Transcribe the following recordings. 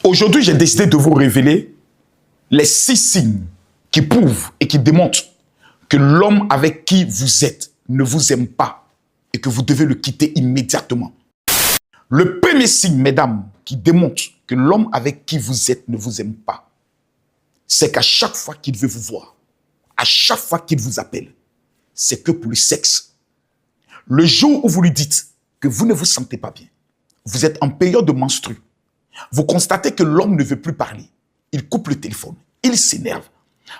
Aujourd'hui, j'ai décidé de vous révéler les 6 signes qui prouvent et qui démontrent que l'homme avec qui vous êtes ne vous aime pas et que vous devez le quitter immédiatement. Le premier signe, mesdames, qui démontre que l'homme avec qui vous êtes ne vous aime pas, c'est qu'à chaque fois qu'il veut vous voir, à chaque fois qu'il vous appelle, c'est que pour le sexe. Le jour où vous lui dites que vous ne vous sentez pas bien, vous êtes en période de menstru, vous constatez que l'homme ne veut plus parler, il coupe le téléphone, il s'énerve,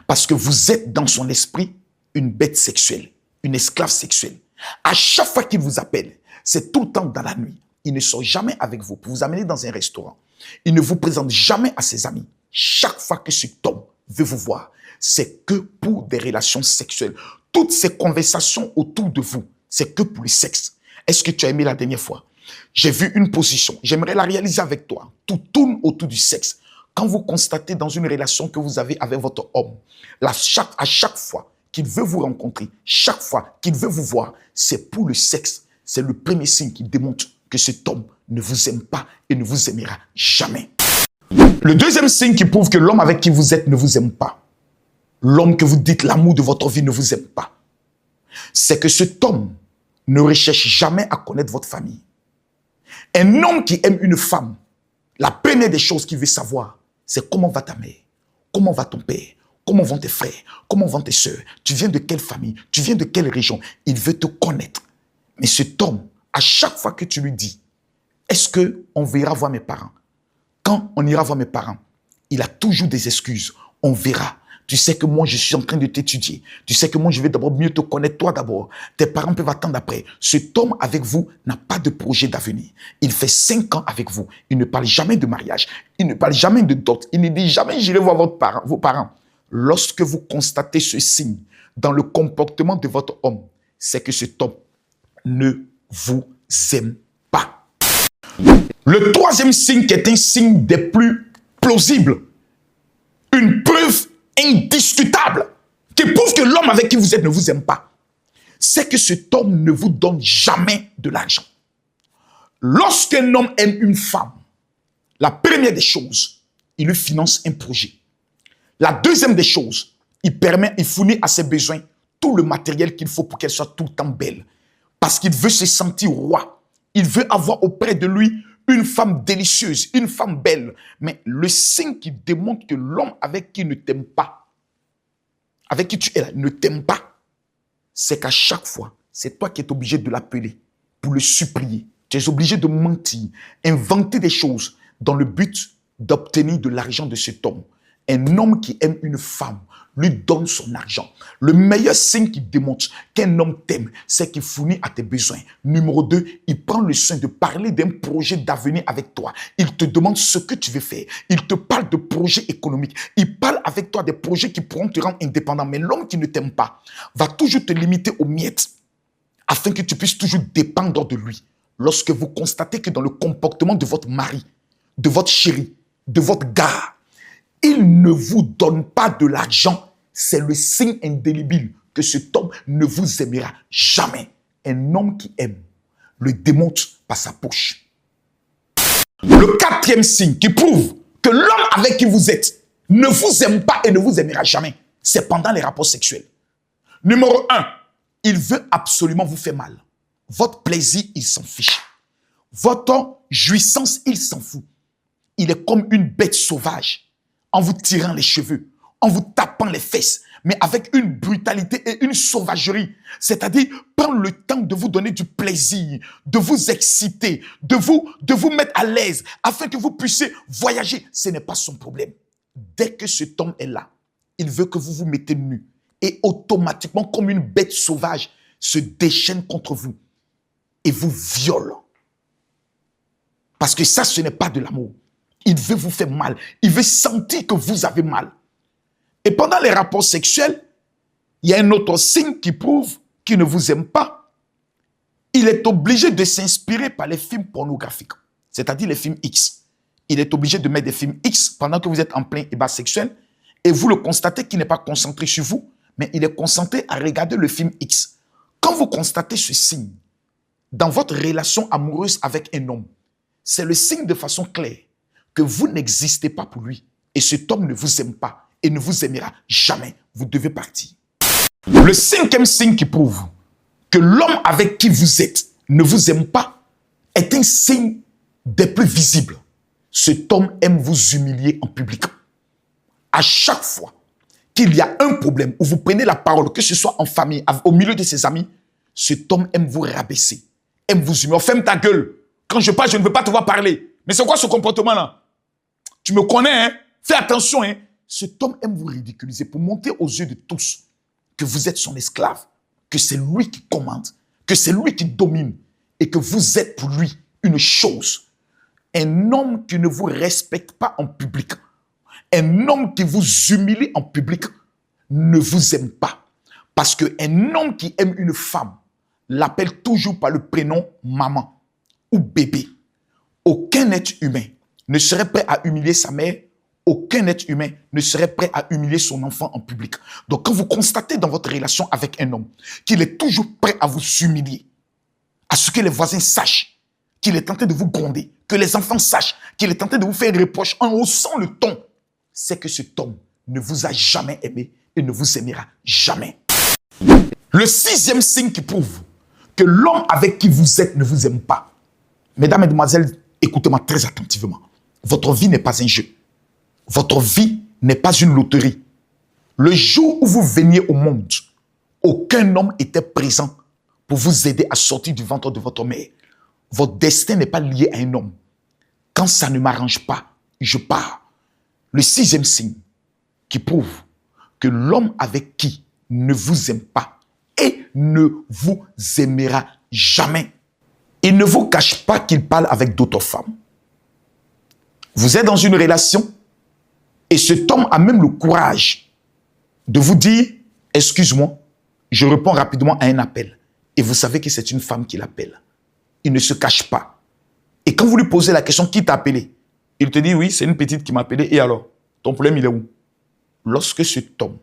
parce que vous êtes dans son esprit une bête sexuelle, une esclave sexuelle. À chaque fois qu'il vous appelle, c'est tout le temps dans la nuit. Il ne sort jamais avec vous pour vous amener dans un restaurant. Il ne vous présente jamais à ses amis. Chaque fois que cet homme veut vous voir, c'est que pour des relations sexuelles. Toutes ces conversations autour de vous, c'est que pour le sexe. Est-ce que tu as aimé la dernière fois? J'ai vu une position, j'aimerais la réaliser avec toi. Tout tourne autour du sexe. Quand vous constatez dans une relation que vous avez avec votre homme, à chaque fois qu'il veut vous rencontrer, chaque fois qu'il veut vous voir, c'est pour le sexe. C'est le premier signe qui démontre que cet homme ne vous aime pas et ne vous aimera jamais. Le deuxième signe qui prouve que l'homme avec qui vous êtes ne vous aime pas, l'homme que vous dites l'amour de votre vie ne vous aime pas, c'est que cet homme ne recherche jamais à connaître votre famille. Un homme qui aime une femme, la première des choses qu'il veut savoir, c'est comment va ta mère, comment va ton père, comment vont tes frères, comment vont tes soeurs, tu viens de quelle famille, tu viens de quelle région. Il veut te connaître. Mais cet homme, à chaque fois que tu lui dis, est-ce qu'on verra voir mes parents? Quand on ira voir mes parents, il a toujours des excuses. On verra. Tu sais que moi, je suis en train de t'étudier. Tu sais que moi, je vais d'abord mieux te connaître, toi d'abord. Tes parents peuvent attendre après. Cet homme avec vous n'a pas de projet d'avenir. Il fait 5 ans avec vous. Il ne parle jamais de mariage. Il ne parle jamais de dot. Il ne dit jamais, j'irai voir vos parents. Lorsque vous constatez ce signe dans le comportement de votre homme, c'est que cet homme ne vous aime pas. Le troisième signe qui est un signe des plus plausibles, une preuve indiscutable qui prouve que l'homme avec qui vous êtes ne vous aime pas, c'est que cet homme ne vous donne jamais de l'argent. Lorsqu'un homme aime une femme, la première des choses, il lui finance un projet. La deuxième des choses, il fournit à ses besoins tout le matériel qu'il faut pour qu'elle soit tout le temps belle. Parce qu'il veut se sentir roi. Il veut avoir auprès de lui une femme délicieuse, une femme belle. Mais le signe qui démontre que l'homme avec qui ne t'aime pas, avec qui tu es là, ne t'aime pas, c'est qu'à chaque fois, c'est toi qui es obligé de l'appeler pour le supplier. Tu es obligé de mentir, inventer des choses dans le but d'obtenir de l'argent de cet homme. Un homme qui aime une femme lui donne son argent. Le meilleur signe qui démontre qu'un homme t'aime, c'est qu'il fournit à tes besoins. Numéro 2, il prend le soin de parler d'un projet d'avenir avec toi. Il te demande ce que tu veux faire. Il te parle de projets économiques. Il parle avec toi des projets qui pourront te rendre indépendant. Mais l'homme qui ne t'aime pas va toujours te limiter aux miettes afin que tu puisses toujours dépendre de lui. Lorsque vous constatez que dans le comportement de votre mari, de votre chéri, de votre gars, il ne vous donne pas de l'argent, c'est le signe indélébile que cet homme ne vous aimera jamais. Un homme qui aime le démontre par sa poche. Le quatrième signe qui prouve que l'homme avec qui vous êtes ne vous aime pas et ne vous aimera jamais, c'est pendant les rapports sexuels. Numéro 1, il veut absolument vous faire mal. Votre plaisir, il s'en fiche. Votre jouissance, il s'en fout. Il est comme une bête sauvage, en vous tirant les cheveux, en vous tapant les fesses, mais avec une brutalité et une sauvagerie. C'est-à-dire, prendre le temps de vous donner du plaisir, de vous exciter, de vous mettre à l'aise, afin que vous puissiez voyager. Ce n'est pas son problème. Dès que cet homme est là, il veut que vous vous mettez nu. Et automatiquement, comme une bête sauvage, se déchaîne contre vous et vous viole. Parce que ça, ce n'est pas de l'amour. Il veut vous faire mal. Il veut sentir que vous avez mal. Et pendant les rapports sexuels, il y a un autre signe qui prouve qu'il ne vous aime pas. Il est obligé de s'inspirer par les films pornographiques, c'est-à-dire les films X. Il est obligé de mettre des films X pendant que vous êtes en plein débat sexuel et vous le constatez qu'il n'est pas concentré sur vous, mais il est concentré à regarder le film X. Quand vous constatez ce signe dans votre relation amoureuse avec un homme, c'est le signe de façon claire que vous n'existez pas pour lui et cet homme ne vous aime pas et ne vous aimera jamais, vous devez partir. Le cinquième signe qui prouve que l'homme avec qui vous êtes ne vous aime pas est un signe des plus visibles. Cet homme aime vous humilier en public. À chaque fois qu'il y a un problème où vous prenez la parole, que ce soit en famille, au milieu de ses amis, cet homme aime vous rabaisser, aime vous humilier. Ferme ta gueule. Quand je parle, je ne veux pas te voir parler. Mais c'est quoi ce comportement-là? Tu me connais, hein? Fais attention, hein? Cet homme aime vous ridiculiser pour montrer aux yeux de tous que vous êtes son esclave, que c'est lui qui commande, que c'est lui qui domine et que vous êtes pour lui une chose. Un homme qui ne vous respecte pas en public, un homme qui vous humilie en public ne vous aime pas. Parce qu'un homme qui aime une femme l'appelle toujours par le prénom maman ou bébé. Aucun être humain ne serait prêt à humilier sa mère. Aucun être humain ne serait prêt à humilier son enfant en public. Donc, quand vous constatez dans votre relation avec un homme qu'il est toujours prêt à vous humilier, à ce que les voisins sachent qu'il est tenté de vous gronder, que les enfants sachent qu'il est tenté de vous faire reproche en haussant le ton, c'est que cet homme ne vous a jamais aimé et ne vous aimera jamais. Le sixième signe qui prouve que l'homme avec qui vous êtes ne vous aime pas. Mesdames, Mesdemoiselles, écoutez-moi très attentivement. Votre vie n'est pas un jeu. Votre vie n'est pas une loterie. Le jour où vous veniez au monde, aucun homme était présent pour vous aider à sortir du ventre de votre mère. Votre destin n'est pas lié à un homme. Quand ça ne m'arrange pas, je pars. Le sixième signe qui prouve que l'homme avec qui ne vous aime pas et ne vous aimera jamais, il ne vous cache pas qu'il parle avec d'autres femmes. Vous êtes dans une relation et cet homme a même le courage de vous dire « Excuse-moi, je réponds rapidement à un appel. » Et vous savez que c'est une femme qui l'appelle. Il ne se cache pas. Et quand vous lui posez la question « Qui t'a appelé ?» Il te dit « Oui, c'est une petite qui m'a appelé. Et alors, ton problème, il est où ?» Lorsque cet homme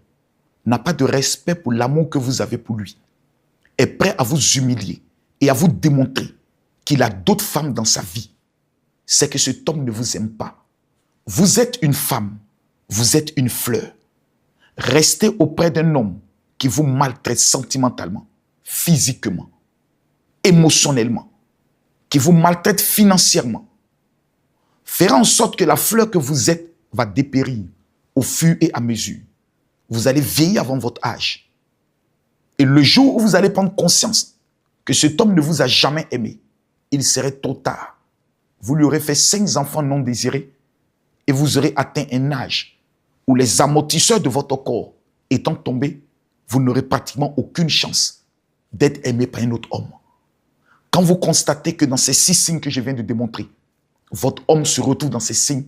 n'a pas de respect pour l'amour que vous avez pour lui, est prêt à vous humilier et à vous démontrer qu'il a d'autres femmes dans sa vie, c'est que cet homme ne vous aime pas. Vous êtes une femme, vous êtes une fleur. Restez auprès d'un homme qui vous maltraite sentimentalement, physiquement, émotionnellement, qui vous maltraite financièrement. Fera en sorte que la fleur que vous êtes va dépérir au fur et à mesure. Vous allez vieillir avant votre âge. Et le jour où vous allez prendre conscience que cet homme ne vous a jamais aimé, il serait trop tard. Vous lui aurez fait 5 enfants non désirés et vous aurez atteint un âge où les amortisseurs de votre corps étant tombés, vous n'aurez pratiquement aucune chance d'être aimé par un autre homme. Quand vous constatez que dans ces 6 signes que je viens de démontrer, votre homme se retrouve dans ces signes,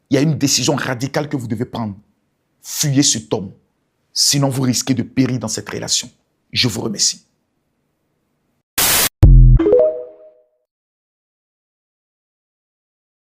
il y a une décision radicale que vous devez prendre. Fuyez cet homme, sinon vous risquez de périr dans cette relation. Je vous remercie.